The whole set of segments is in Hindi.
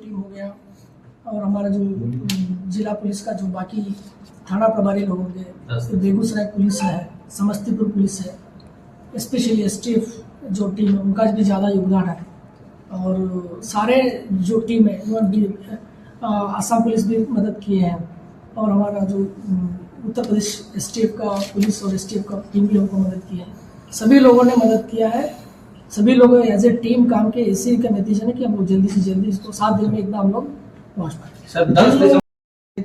टीम हो गया और हमारा जो जिला पुलिस का जो बाकी थाना प्रभारी लोग होंगे, तो बेगूसराय पुलिस है, समस्तीपुर पुलिस है, स्पेशली एसटीएफ जो टीम है उनका भी ज़्यादा योगदान है। और सारे जो टीम है उन्होंने भी आसाम पुलिस भी मदद किए हैं और हमारा जो उत्तर प्रदेश एसटीएफ का पुलिस और एसटीएफ का टीम भी हमको मदद किया है। सभी लोगों ने मदद किया है, सभी लोग एज ए टीम काम के, इसी का नतीजा है कि हम लोग जल्दी से जल्दी इसको 7 दिन में एकदम हम लोग पहुँच पाए।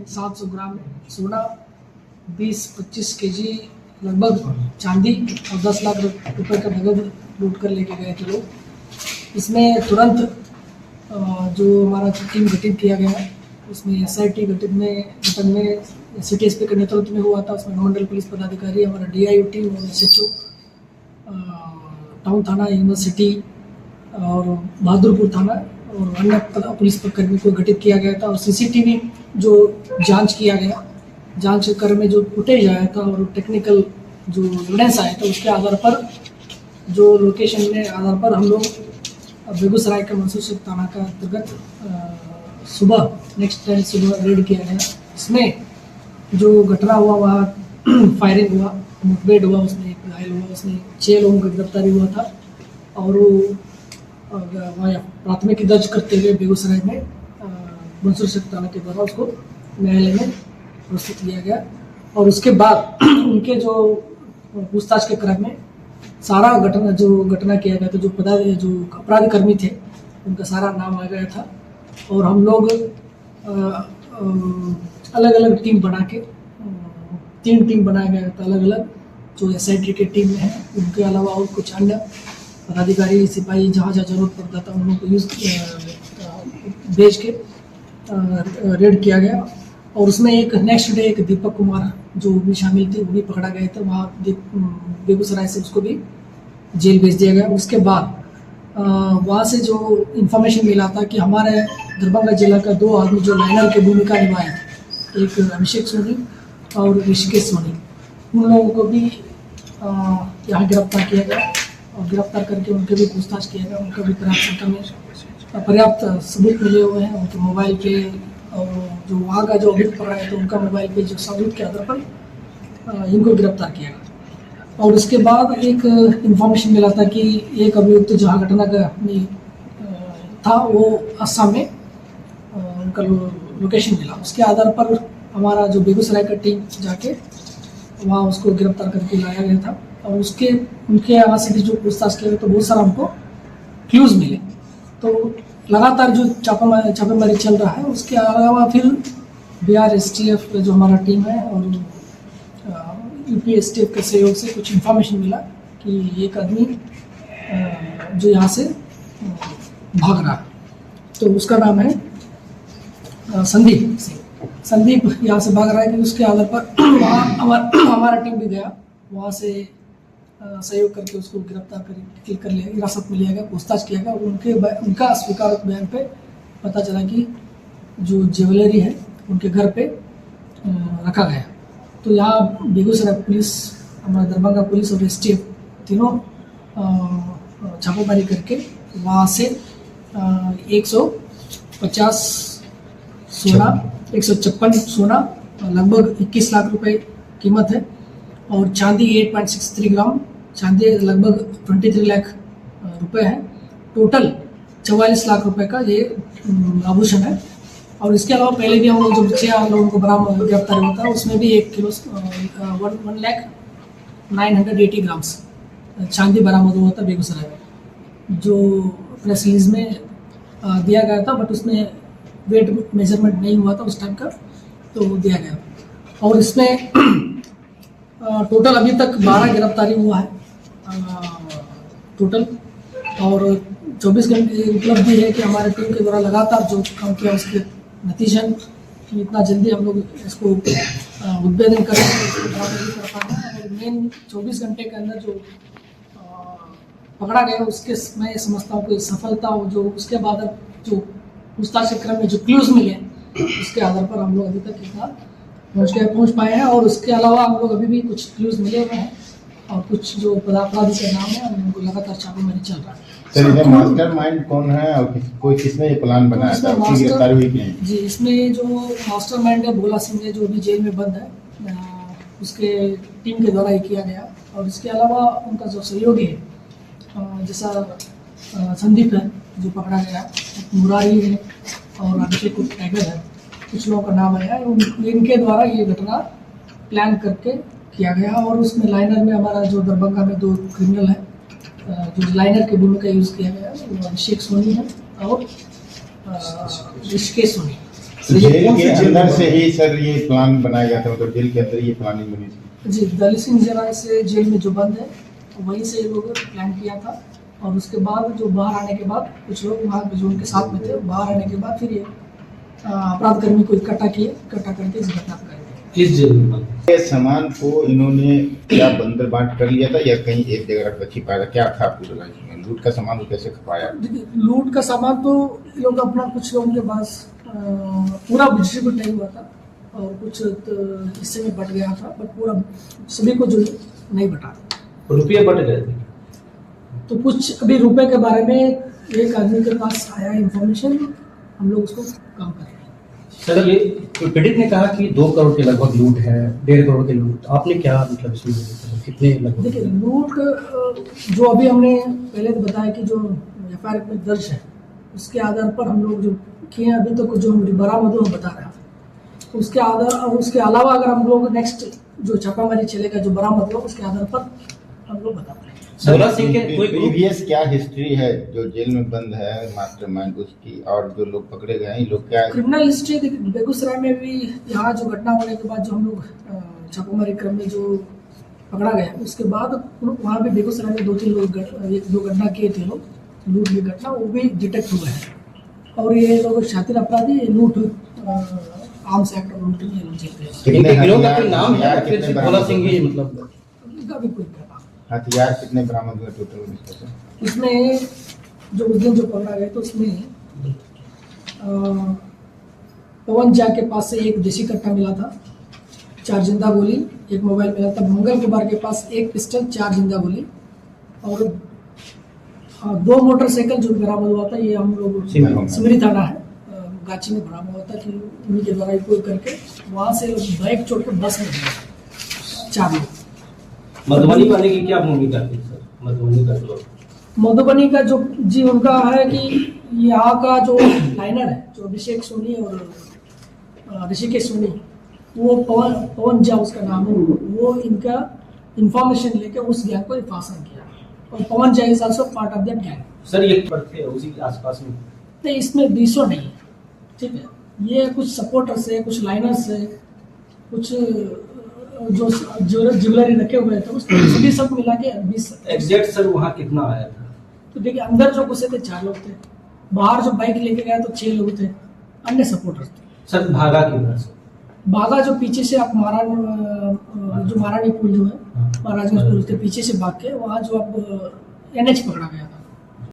700 ग्राम सोना, 20-25 केजी लगभग चांदी और 10 लाख रुपए का नगद लूट कर लेके गए थे लोग। इसमें तुरंत जो हमारा टीम गठित किया गया है उसमें एसआईटी गठन में सिटी एसपी के नेतृत्व में हुआ था। उसमें मंडल पुलिस पदाधिकारी, हमारा डीआईओ टीम और एसएचओ, टाउन थाना, यूनिवर्सिटी और बहादुरपुर थाना और अन्य पुलिस कर्मी को गठित किया गया था। और सीसीटीवी जो जांच किया गया, जांच कर में जो फुटेज आया था और टेक्निकल जो एविडेंस आया था उसके आधार पर, जो लोकेशन के आधार पर हम लोग बेगूसराय के मंसूर शेख थाना का अंतर्गत सुबह नेक्स्ट टाइम सुबह रेड किया गया। इसमें जो घटना हुआ वहाँ फायरिंग हुआ, मुठभेड़ हुआ, उसमें एक घायल हुआ, उसमें 6 लोगों की गिरफ्तारी हुआ था और वहाँ प्राथमिकी दर्ज करते हुए बेगूसराय में मंसूर शेख थाना के द्वारा उसको न्यायालय में प्रस्तुत किया गया। और उसके बाद उनके जो पूछताछ के क्रम में सारा घटना किया गया था, जो अपराधी कर्मी थे उनका सारा नाम आ गया था और हम लोग अलग अलग टीम बना के 3 टीम बनाया गया था अलग अलग, जो एसआईटी की टीम में है, उनके अलावा और कुछ अन्य पदाधिकारी, सिपाही जहाँ जरूरत पड़ता था उन लोगों को भेज के रेड किया गया। और उसमें एक नेक्स्ट डे एक दीपक कुमार जो भी शामिल थे वो भी पकड़ा गए थे, वहाँ बेगूसराय से उसको भी जेल भेज दिया गया। उसके बाद वहाँ से जो इन्फॉर्मेशन मिला था कि हमारे दरभंगा जिला का 2 आदमी जो लाइनर की भूमिका निभाए थे, एक अभिषेक सोनी और ऋषिकेश सोनी, उन लोगों को भी यहाँ गिरफ्तार किया गया और गिरफ्तार करके उनके भी पूछताछ किया गया। उनका भी पर्याप्त सबूत मिले हुए हैं उनके मोबाइल पे, और जो वहाँ का जो अभियुक्त पकड़ा है तो उनका मोबाइल पे जो सबूत के आधार पर इनको गिरफ्तार किया गया। और उसके बाद एक इन्फॉर्मेशन मिला था कि एक अभियुक्त जहाँ घटना का था वो असम में उनका लोकेशन मिला। उसके आधार पर हमारा जो बेगूसराय का टीम जाके वहाँ उसको गिरफ्तार करके लाया गया था और उनके यहाँ से भी जो पूछताछ किया गया तो बहुत सारा हमको क्लूज मिले। तो लगातार जो छापेमारी चल रहा है, उसके अलावा फिर बिहार एसटीएफ जो हमारा टीम है और यूपी एसटीएफ के सहयोग से कुछ इन्फॉर्मेशन मिला कि एक आदमी जो यहाँ से भाग रहा है, तो उसका नाम है संदीप सिंह। संदीप यहाँ से भाग रहा है कि उसके आधार पर वहाँ हमारा टीम भी गया, वहाँ से सहयोग करके उसको गिरफ्तार कर लिया, हिरासत में लिया गया, पूछताछ किया गया और उनका स्वीकार बयान पे पता चला कि जो ज्वेलरी है उनके घर पे रखा गया। तो यहाँ बेगूसराय पुलिस, हमारा दरभंगा पुलिस और एसटीएफ तीनों छापेमारी करके वहाँ से 150 सोना, 156 सोना, लगभग 21 लाख रुपए कीमत है और चांदी 8.63 ग्राम चांदी लगभग 23 लाख रुपए है। टोटल 44 लाख रुपए का ये आभूषण है। और इसके अलावा पहले भी हम लोग जो 6 लोगों को बरामद गिरफ्तार हुआ था उसमें भी 1 किलो 1,09,80 ग्राम्स चांदी बरामद हुआ था बेगूसराय में, जो प्रेस रिलीज में दिया गया था, बट उसमें वेट मेजरमेंट नहीं हुआ था उस टाइम का, तो दिया गया। और इसमें टोटल अभी तक 12 गिरफ्तारी हुआ है टोटल, और 24 घंटे उपलब्धि है कि हमारे टीम के द्वारा लगातार जो काम किया उसके नतीजन कि इतना जल्दी हम लोग इसको उद्भेदन करें, इसको कर पाना। और मेन 24 घंटे के अंदर जो पकड़ा गया उसके मैं समझता हूँ कि सफलता हो, जो उसके बाद जो पूछताछ के क्रम में जो क्लूज मिले उसके आधार पर हम लोग अभी तक इतना पहुँच पाए हैं। और उसके अलावा हम लोग अभी भी कुछ क्लूज मिले हुए हैं और कुछ जो अपराधी के नाम है उनको लगातार छापेमारी चल रहा है। सर इसमें मास्टरमाइंड कौन है और कोई किसने ये प्लान बनाया था, उसकी गिरफ्तारी हुई क्या? जी, इसमें जो मास्टरमाइंड है भोला सिंह है, जो अभी जेल में बंद है, उसके टीम के द्वारा ये किया गया। और इसके अलावा उनका जो सहयोगी है, जैसा संदीप है जो पकड़ा गया, मुरारी है और अभिषेक टाइगर है, कुछ लोगों का नाम आया है, इनके द्वारा ये घटना प्लान करके किया गया। और उसमें लाइनर में हमारा जो दरभंगा में 2 क्रिमिनल है, जो लाइनर की भूमिका यूज़ किया गया, वो अभिषेक सोनी है और ऋषिकेश सोनी। जेल के अंदर से ही सर ये प्लान बनाया गया था, मतलब जेल के अंदर ये प्लानिंग बनी थी? जी, दलित सिंह जरा से जेल में जो बंद है वहीं से लोगों ने प्लान किया था। और उसके बाद जो बाहर आने के बाद कुछ लोग वहाँ जो उनके साथ में थे, बाहर आने के बाद फिर ये अपराध कर्मी को इकट्ठा करके इस घटना को करेंगे। किस जेल में? ये सामान को इन्होंने क्या बंदर बांट कर लिया था या कहीं एक जगह रख छिपाया था, क्या था पूरा में? लूट का सामान को कैसे खपाया? देखिए, लूट का सामान तो ये लोग अपना कुछ लोगों के पास पूरा डिस्ट्रीब्यूट नहीं हुआ था और कुछ हिस्से में बट गया था, बट पूरा सभी को जो नहीं बटा। रुपये बट गए थे तो कुछ अभी रुपए के बारे में एक आदमी के पास आया इंफॉर्मेशन, हम लोग उसको काम कर रहे हैं। सर ये पीड़ित ने कहा कि 2 करोड़ के लगभग लूट है, 1.5 करोड़ के लूट, आपने क्या मतलब इसमें कितने लगभग? देखिए, लूट जो अभी हमने पहले तो बताया कि जो एफआईआर में दर्ज है उसके आधार पर हम लोग जो किए हैं, अभी तक जो बरामद हम बता रहे हैं, तो उसके आधार और उसके अलावा अगर हम लोग नेक्स्ट जो छापामारी चलेगा जो बरामद हो उसके आधार पर हम लोग बता रहे हैं। भोला सिंह के कोई प्रीवियस क्या हिस्ट्री है जो जेल में बंद है मास्टरमाइंड उसकी, और जो लोग पकड़े गए हैं लोग क्या क्रिमिनल हिस्ट्री? बेगूसराय में भी यहाँ जो घटना होने के बाद जो हम लोग छापामारी क्रम में जो पकड़ा गया, उसके बाद वहाँ भी बेगूसराय में 2-3 लोग 1-2 घटना किए थे लोग लूट की घटना, वो भी डिटेक्ट हुआ है। और ये लोग शातिर अपराधी लूट आर्म्स एक्ट और लूट ये लोग चलते हैं। इनके गिरोह का कोई नाम है या फिर भोला सिंह ही मतलब? इनका भी कोई पता। हथियार कितने बरामद हुए टोटल? इसमें जो उस दिन जो पकड़ा गया तो उसमें पवन झा के पास से एक देसी कट्टा मिला था, 4 जिंदा गोली, एक मोबाइल मिला था। मंगल कुमार के पास 1 पिस्टल, 4 जिंदा गोली और 2 मोटरसाइकिल जो बरामद हुआ था। ये हम लोग सिमरी थाना है गाची में बरामद हुआ था कि उन्हीं के द्वारा उपयोग करके वहाँ से बाइक छोड़ के बस में गए 4 लोग। मधुबनी वाले की क्या भूमिका थी सर? मधुबनी का जो मधुबनी का जो जी उनका है कि यहाँ का जो लाइनर है जो अभिषेक सोनी और ऋषिकेश सोनी, वो पवन झा उसका नाम है, वो इनका इंफॉर्मेशन लेके उस गैंग को फासन किया। और Pawan Jha is also part of that gang. Sir ये थे उसी के आसपास में? तो इसमें 200 नहीं है, ठीक है, ये कुछ सपोर्टर्स है, कुछ लाइनर्स है, कुछ जो ज्वेलरी रखे हुए थे, उस सभी सब मिला के 20। एग्जैक्ट सर वहाँ कितना आया था? तो देखिए, अंदर जो घुसे थे 4 लोग थे, बाहर जो बाइक लेके गया तो 6 लोग थे, अन्य सपोर्टर्स थे। सर भागा कितना सर? भागा जो पीछे से आप महारानी पुल जो है, महाराजगंज पुल के पीछे से भाग के वहाँ जो आप NH पकड़ा गया था।